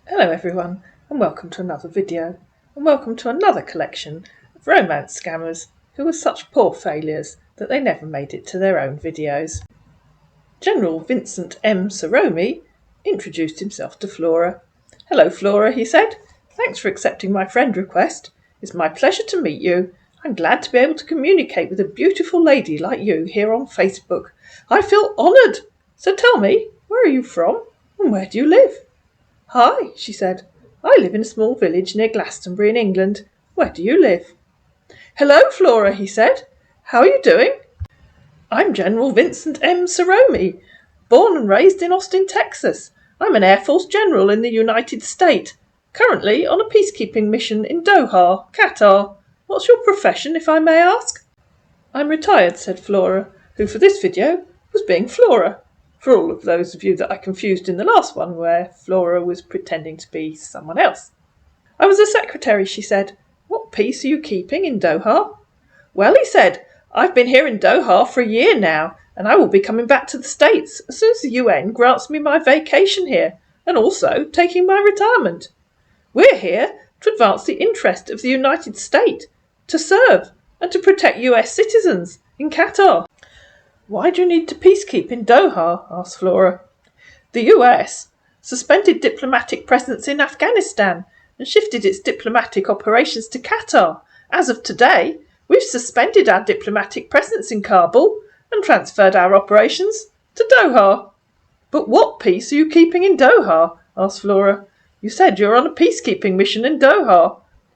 Hello everyone, and welcome to another video, and welcome to another collection of romance scammers who were such poor failures that they never made it to their own videos. General Vincent M. Ceromi introduced himself to Flora. "Hello Flora," he said. "Thanks for accepting my friend request. It's my pleasure to meet you. I'm glad to be able to communicate with a beautiful lady like you here on Facebook. I feel honoured. So tell me, where are you from and where do you live?" "Hi," she said. "I live in a small village near Glastonbury in England. Where do you live?" "Hello, Flora," he said. "How are you doing?" "I'm General Vincent M. Ceromi, born and raised in Austin, Texas. I'm an Air Force general in the United States, currently on a peacekeeping mission in Doha, Qatar. What's your profession, if I may ask?" "I'm retired," said Flora, who for this video was being Flora. For all of those of you that I confused in the last one where Flora was pretending to be someone else. "I was a secretary," she said. "What peace are you keeping in Doha?" "Well," he said, "I've been here in Doha for a year now, and I will be coming back to the States as soon as the UN grants me my vacation here, and also taking my retirement. We're here to advance the interest of the United States, to serve and to protect US citizens in Qatar." "Why do you need to peacekeep in Doha?" asked Flora. "The US suspended diplomatic presence in Afghanistan and shifted its diplomatic operations to Qatar. As of today, we've suspended our diplomatic presence in Kabul and transferred our operations to Doha." "But what peace are you keeping in Doha?" asked Flora. "You said you're on a peacekeeping mission in Doha.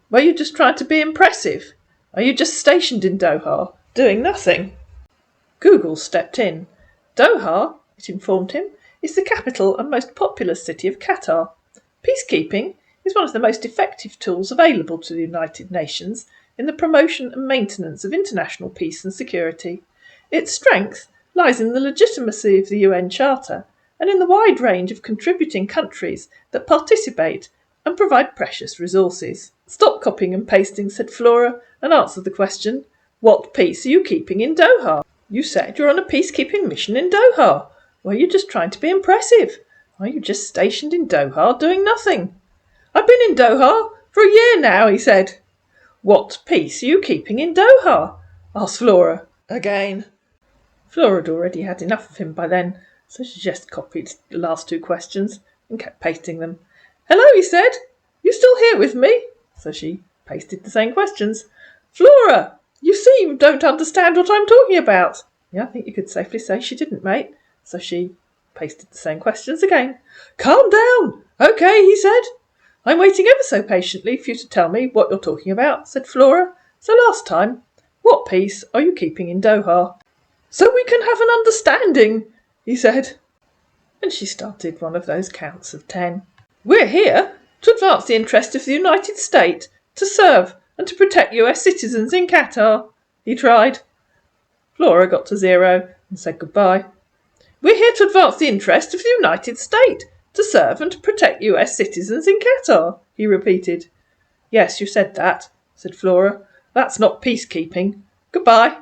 Were you just trying to be impressive? Are you just stationed in Doha, doing nothing?" Google stepped in. Doha, it informed him, is the capital and most populous city of Qatar. Peacekeeping is one of the most effective tools available to the United Nations in the promotion and maintenance of international peace and security. Its strength lies in the legitimacy of the UN Charter and in the wide range of contributing countries that participate and provide precious resources. "Stop copying and pasting," said Flora, "and answer the question. What peace are you keeping in Doha? You said you're on a peacekeeping mission in Doha. Were you just trying to be impressive? Are you just stationed in Doha doing nothing?" "I've been in Doha for a year now," he said. "What peace are you keeping in Doha?" asked Flora again. Flora had already had enough of him by then, so she just copied the last two questions and kept pasting them. "Hello," he said. "You still here with me?" So she pasted the same questions. "Flora, you don't understand what I'm talking about." Yeah, I think you could safely say she didn't, mate. So she pasted the same questions again. "Calm down. Okay," he said. "I'm waiting ever so patiently for you to tell me what you're talking about," said Flora. "So last time, what peace are you keeping in Doha?" "So we can have an understanding," he said. And she started one of those counts of 10. "We're here to advance the interest of the United States, to serve and to protect US citizens in Qatar," he tried. Flora got to 0 and said goodbye. "We're here to advance the interest of the United States, to serve and to protect US citizens in Qatar," he repeated. "Yes, you said that," said Flora. "That's not peacekeeping. Goodbye."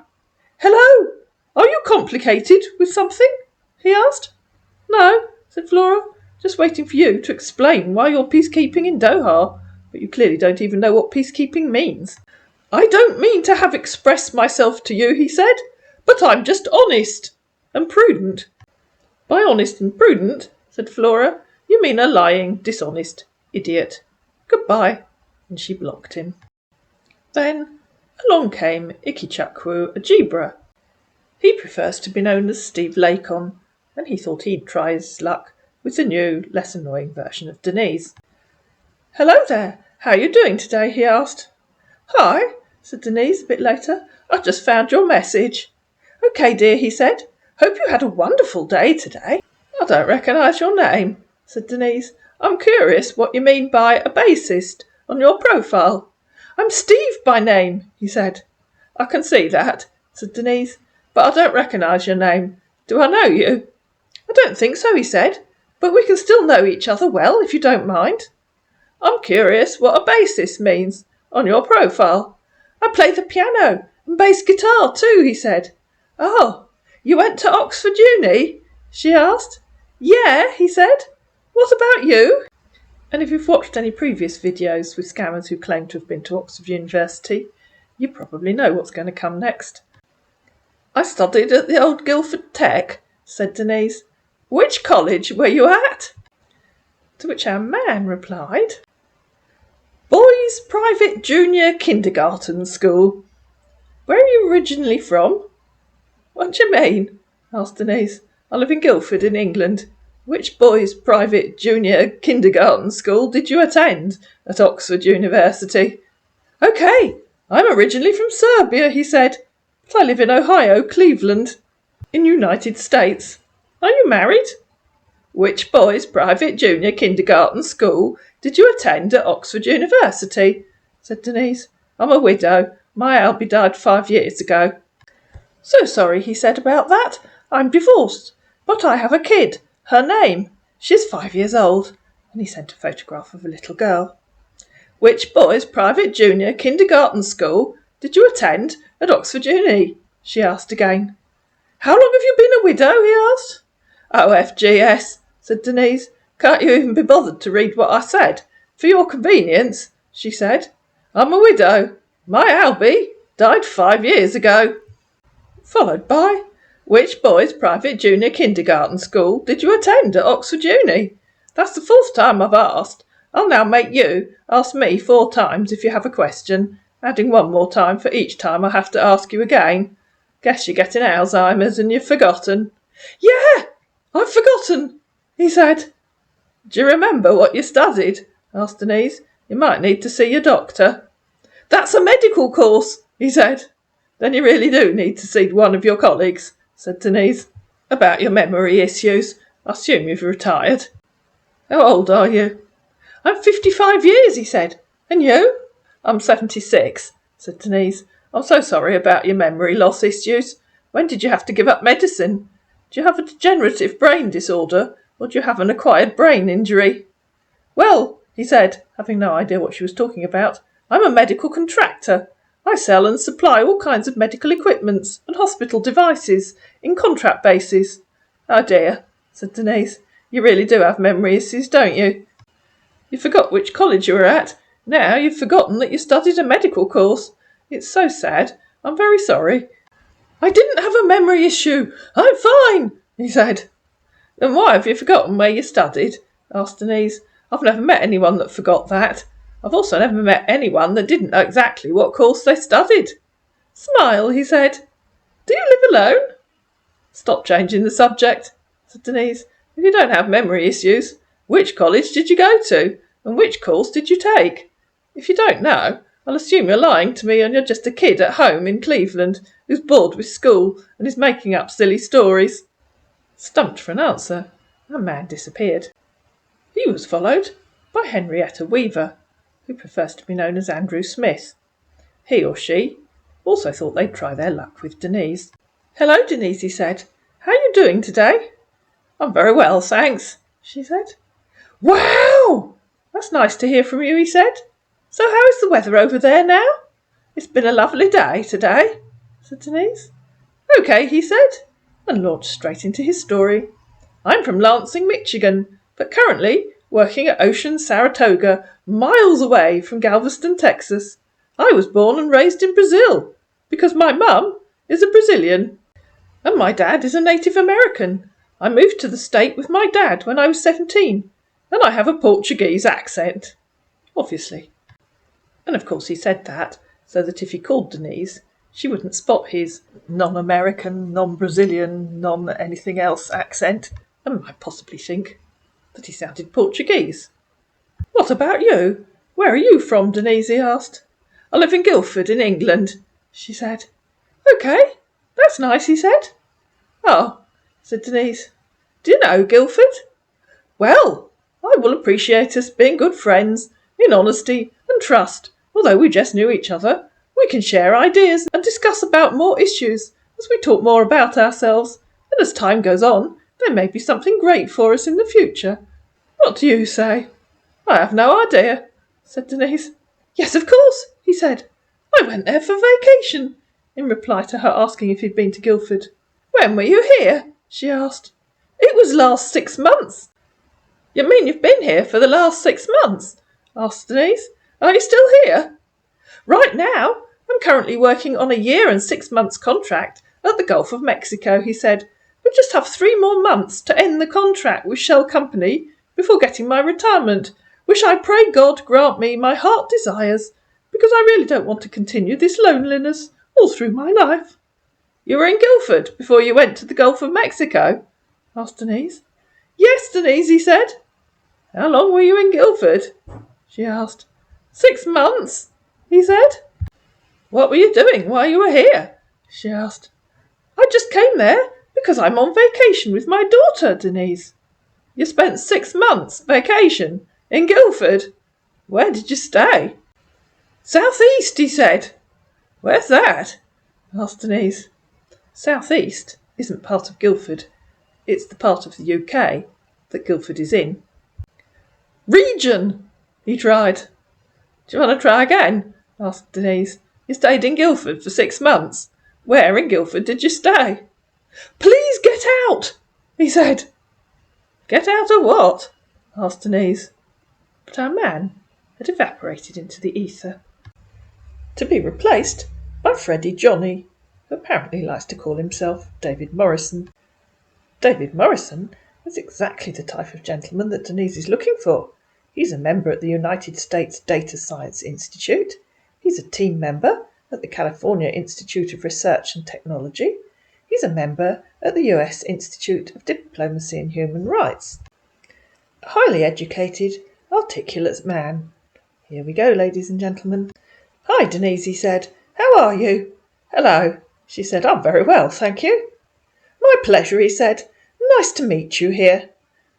"Hello, are you complicated with something?" he asked. "No," said Flora, "just waiting for you to explain why you're peacekeeping in Doha. But you clearly don't even know what peacekeeping means." "I don't mean to have expressed myself to you," he said, "but I'm just honest and prudent." "By honest and prudent," said Flora, "you mean a lying, dishonest idiot. Goodbye." And she blocked him. Then along came Ikichakwu Ajibra. He prefers to be known as Steve Lacon, and he thought he'd try his luck with the new, less annoying version of Denise. "Hello there, how are you doing today?" he asked. "Hi," said Denise a bit later. "I just found your message." "Okay, dear," he said. "Hope you had a wonderful day today." "I don't recognise your name," said Denise. "I'm curious what you mean by a bassist on your profile." "I'm Steve by name," he said. "I can see that," said Denise, "but I don't recognise your name. Do I know you?" "I don't think so," he said, "but we can still know each other well if you don't mind." "I'm curious what a bassist means on your profile." "I play the piano and bass guitar too," he said. "Oh, you went to Oxford Uni?" she asked. "Yeah," he said. "What about you?" And if you've watched any previous videos with scammers who claim to have been to Oxford University, you probably know what's going to come next. "I studied at the old Guildford Tech," said Denise. "Which college were you at?" To which our man replied, "Boys' Private Junior Kindergarten School." "Where are you originally from?" "What do you mean?" asked Denise. "I live in Guildford in England. Which boys' private junior kindergarten school did you attend at Oxford University?" "OK, I'm originally from Serbia," he said, "but I live in Ohio, Cleveland, in United States. Are you married?" "Which boys' private junior kindergarten school did you attend at Oxford University?" said Denise. "I'm a widow. My Albie died 5 years ago." "So sorry," he said, "about that. I'm divorced, but I have a kid. Her name. She's 5 years old." And he sent a photograph of a little girl. "Which boys' private junior kindergarten school did you attend at Oxford Uni?" she asked again. "How long have you been a widow?" he asked. "OFGS," said Denise. "Can't you even be bothered to read what I said? For your convenience," she said. "I'm a widow. My Albie died 5 years ago." Followed by, "Which boys' private junior kindergarten school did you attend at Oxford Uni?" That's the 4th time I've asked. I'll now make you ask me 4 times if you have a question, adding 1 more time for each time I have to ask you again. Guess you're getting Alzheimer's and you've forgotten. "Yeah, I've forgotten," he said. "Do you remember what you studied?" asked Denise. "You might need to see your doctor." "That's a medical course," he said. "Then you really do need to see one of your colleagues," said Denise. "About your memory issues. I assume you've retired." "How old are you?" "I'm 55 years," he said. "And you?" "I'm 76, said Denise. "I'm so sorry about your memory loss issues. When did you have to give up medicine? Do you have a degenerative brain disorder, or do you have an acquired brain injury?" "Well," he said, having no idea what she was talking about, "I'm a medical contractor. I sell and supply all kinds of medical equipments and hospital devices in contract basis." "Oh dear," said Denise. "You really do have memory issues, don't you? You forgot which college you were at. Now you've forgotten that you studied a medical course. It's so sad. I'm very sorry." "I didn't have a memory issue. I'm fine," he said. "Then why have you forgotten where you studied?" asked Denise. "I've never met anyone that forgot that. I've also never met anyone that didn't know exactly what course they studied." "Smile," he said. "Do you live alone?" "Stop changing the subject," said Denise. "If you don't have memory issues, which college did you go to? And which course did you take? If you don't know, I'll assume you're lying to me and you're just a kid at home in Cleveland who's bored with school and is making up silly stories." Stumped for an answer, our man disappeared. He was followed by Henrietta Weaver, who prefers to be known as Andrew Smith. He or she also thought they'd try their luck with Denise. "Hello, Denise," he said. "How are you doing today?" "I'm very well, thanks," she said. "Wow! That's nice to hear from you," he said. "So how is the weather over there now?" "It's been a lovely day today," said Denise. "OK," he said, and launched straight into his story. "I'm from Lansing, Michigan, but currently working at Ocean Saratoga, miles away from Galveston, Texas. I was born and raised in Brazil, because my mum is a Brazilian, and my dad is a Native American. I moved to the state with my dad when I was 17, and I have a Portuguese accent." Obviously. And of course he said that so that if he called Denise, she wouldn't spot his non-American, non-Brazilian, non-anything else accent, and might possibly think that he sounded Portuguese. "What about you? Where are you from?" Denise asked. "I live in Guildford in England," she said. "OK, that's nice," he said. "Oh," said Denise. "Do you know Guildford?" "Well, I will appreciate us being good friends, in honesty and trust, although we just knew each other. We can share ideas and discuss about more issues as we talk more about ourselves, and as time goes on, there may be something great for us in the future. What do you say?" "I have no idea," said Denise. "Yes, of course," he said. "I went there for vacation," in reply to her asking if he'd been to Guildford. "When were you here?" she asked. "It was last 6 months." You mean you've been here for the last 6 months? Asked Denise. Are you still here? Right now, I'm currently working on a 1 year and 6 months contract at the Gulf of Mexico, he said. We just have 3 more months to end the contract with Shell Company before getting my retirement, which I pray God grant me my heart desires, because I really don't want to continue this loneliness all through my life. You were in Guildford before you went to the Gulf of Mexico? Asked Denise. Yes, Denise, he said. How long were you in Guildford? She asked. 6 months, he said. What were you doing while you were here? She asked. I just came there because I'm on vacation with my daughter, Denise. You spent 6 months vacation in Guildford? Where did you stay? South East, he said. Where's that? Asked Denise. South East isn't part of Guildford. It's the part of the UK that Guildford is in. Region, he tried. Do you want to try again? Asked Denise. You stayed in Guildford for 6 months. Where in Guildford did you stay? Please get out, he said. Get out of what? Asked Denise. But our man had evaporated into the ether, to be replaced by Freddie Johnny, who apparently likes to call himself David Morrison. David Morrison is exactly the type of gentleman that Denise is looking for. He's a member at the United States Data Science Institute. He's a team member at the California Institute of Research and Technology. He's a member at the US Institute of Diplomacy and Human Rights. A highly educated, articulate man. Here we go, ladies and gentlemen. Hi, Denise, he said. How are you? Hello, she said. I'm very well, thank you. My pleasure, he said. Nice to meet you here.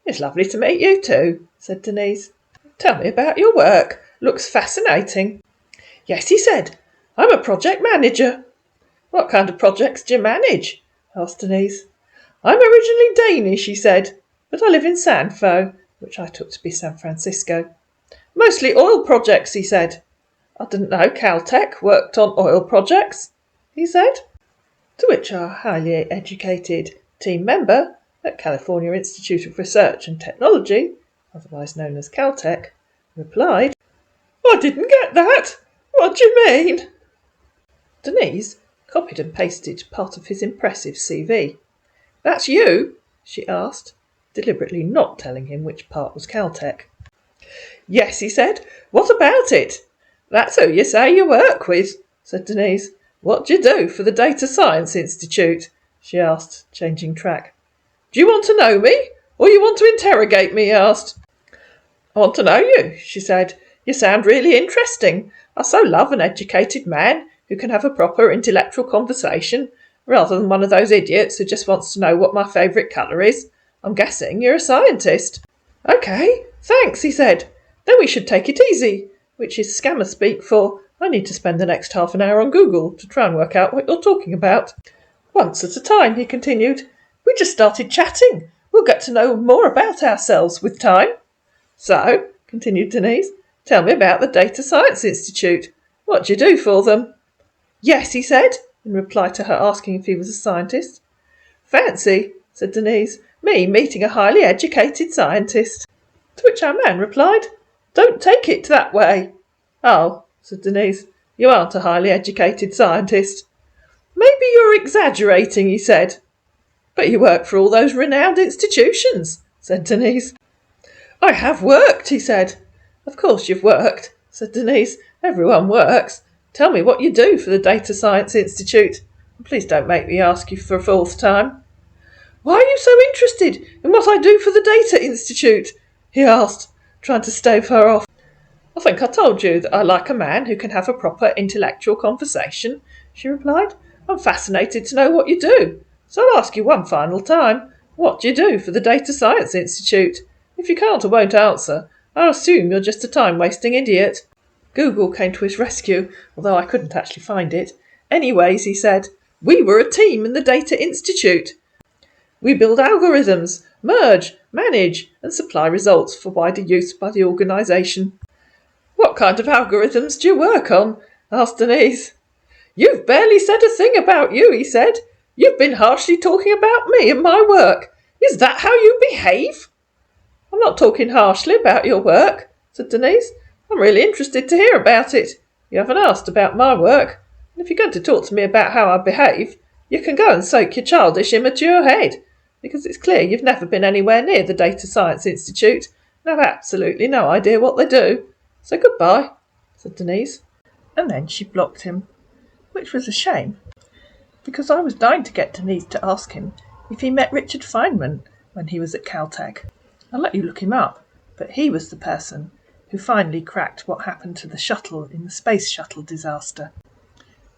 It's lovely to meet you too, said Denise. Tell me about your work. Looks fascinating. Yes, he said. I'm a project manager. What kind of projects do you manage? Asked Denise. I'm originally Danish, he said, but I live in San Fo, which I took to be San Francisco. Mostly oil projects, he said. I didn't know Caltech worked on oil projects, he said. To which our highly educated team member at California Institute of Research and Technology, otherwise known as Caltech, replied, I didn't get that. What do you mean? Denise copied and pasted part of his impressive CV. That's you? She asked, deliberately not telling him which part was Caltech. Yes, he said. What about it? That's who you say you work with, said Denise. What do you do for the Data Science Institute? She asked, changing track. Do you want to know me, or you want to interrogate me? He asked. I want to know you, she said. You sound really interesting. I so love an educated man who can have a proper intellectual conversation, rather than one of those idiots who just wants to know what my favourite colour is. I'm guessing you're a scientist. OK, thanks, he said. Then we should take it easy, which is scammer speak for I need to spend the next half an hour on Google to try and work out what you're talking about. Once at a time, he continued. We just started chatting. We'll get to know more about ourselves with time. So, continued Denise, tell me about the Data Science Institute. What do you do for them? Yes, he said, in reply to her asking if he was a scientist. Fancy, said Denise, me meeting a highly educated scientist. To which our man replied, Don't take it that way. Oh, said Denise, you aren't a highly educated scientist. Maybe you're exaggerating, he said. But you work for all those renowned institutions, said Denise. I have worked, he said. Of course you've worked, said Denise. Everyone works. Tell me what you do for the Data Science Institute. Please don't make me ask you for a 4th time. Why are you so interested in what I do for the Data Institute? He asked, trying to stave her off. I think I told you that I like a man who can have a proper intellectual conversation, she replied. I'm fascinated to know what you do. So I'll ask you one final time. What do you do for the Data Science Institute? If you can't or won't answer, I'll assume you're just a time-wasting idiot. Google came to his rescue, although I couldn't actually find it. Anyways, he said, we were a team in the Data Institute. We build algorithms, merge, manage, and supply results for wider use by the organisation. What kind of algorithms do you work on? Asked Denise. You've barely said a thing about you, he said. You've been harshly talking about me and my work. Is that how you behave? I'm not talking harshly about your work, said Denise. I'm really interested to hear about it. You haven't asked about my work, and if you're going to talk to me about how I behave, you can go and soak your childish, immature head, because it's clear you've never been anywhere near the Data Science Institute and have absolutely no idea what they do. So goodbye, said Denise. And then she blocked him, which was a shame, because I was dying to get Denise to ask him if he met Richard Feynman when he was at Caltech. I'll let you look him up, but he was the person who finally cracked what happened to the shuttle in the space shuttle disaster.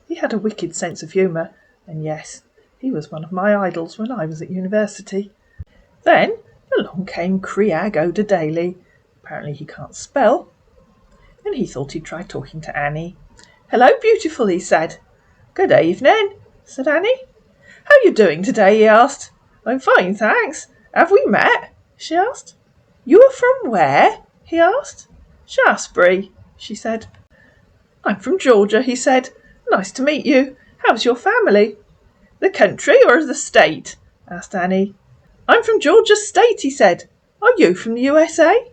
He had a wicked sense of humour, and yes, he was one of my idols when I was at university. Then along came Creag Oda Dailey. Apparently he can't spell, and he thought he'd try talking to Annie. Hello, beautiful, he said. Good evening, said Annie. How are you doing today, he asked. I'm fine, thanks. Have we met? She asked. You are from where? He asked. Shaftesbury, she said. I'm from Georgia, he said. Nice to meet you. How's your family? The country or the state? Asked Annie. I'm from Georgia State, he said. Are you from the USA?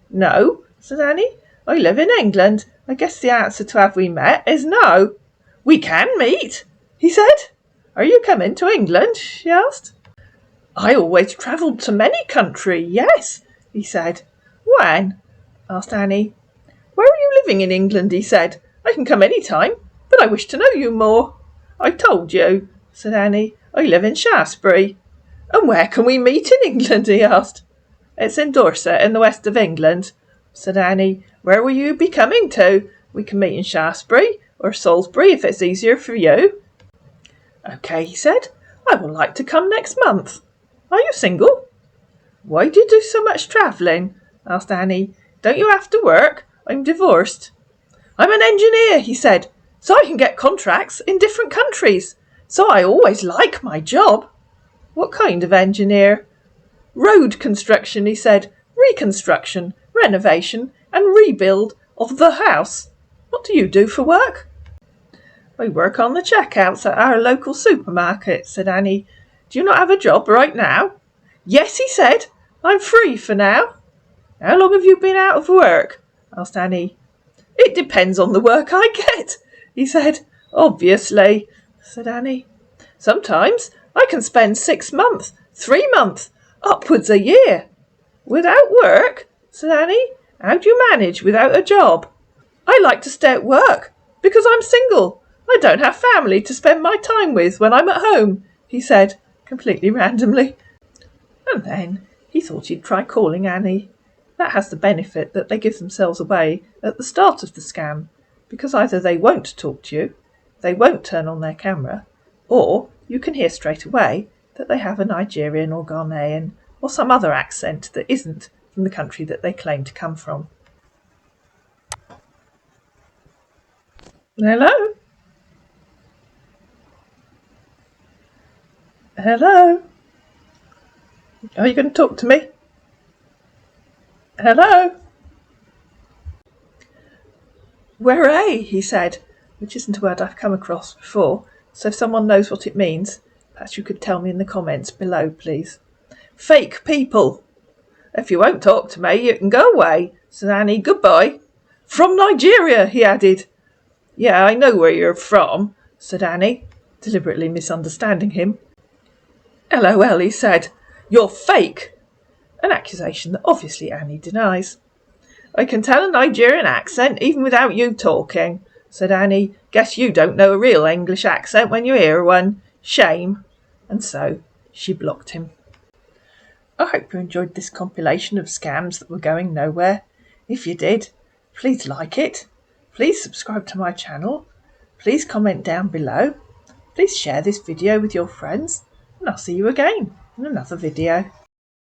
No, said Annie. I live in England. I guess the answer to have we met is no. We can meet, he said. Are you coming to England? She asked. I always travelled to many countries, yes, he said. When? Asked Annie. Where are you living in England? He said. I can come any time, but I wish to know you more. I told you, said Annie. I live in Shaftesbury. And where can we meet in England? He asked. It's in Dorset in the west of England, said Annie. Where will you be coming to? We can meet in Shaftesbury or Salisbury if it's easier for you. OK, he said. I would like to come next month. Are you single? Why do you do so much travelling? Asked Annie. Don't you have to work? I'm divorced. I'm an engineer, he said, so I can get contracts in different countries. So I always like my job. What kind of engineer? Road construction, he said. Reconstruction, renovation and rebuild of the house. What do you do for work? I work on the checkouts at our local supermarket, said Annie. Do you not have a job right now? Yes, he said. I'm free for now. How long have you been out of work? Asked Annie. It depends on the work I get, he said. Obviously, said Annie. Sometimes I can spend 6 months, 3 months, upwards a year. Without work, said Annie. How do you manage without a job? I like to stay at work because I'm single. I don't have family to spend my time with when I'm at home, he said, completely randomly. And then he thought he'd try calling Annie. That has the benefit that they give themselves away at the start of the scam, because either they won't talk to you, they won't turn on their camera, or you can hear straight away that they have a Nigerian or Ghanaian or some other accent that isn't from the country that they claim to come from. Hello? Hello? Are you going to talk to me? Hello? Where, he said, which isn't a word I've come across before, so if someone knows what it means, perhaps you could tell me in the comments below, please. Fake people. If you won't talk to me, you can go away, said Annie. Goodbye. From Nigeria, he added. Yeah, I know where you're from, said Annie, deliberately misunderstanding him. LOL, he said. You're fake. An accusation that obviously Annie denies. I can tell a Nigerian accent even without you talking, said Annie. Guess you don't know a real English accent when you hear one. Shame. And so she blocked him. I hope you enjoyed this compilation of scams that were going nowhere. If you did, please like it. Please subscribe to my channel. Please comment down below. Please share this video with your friends. And I'll see you again in another video.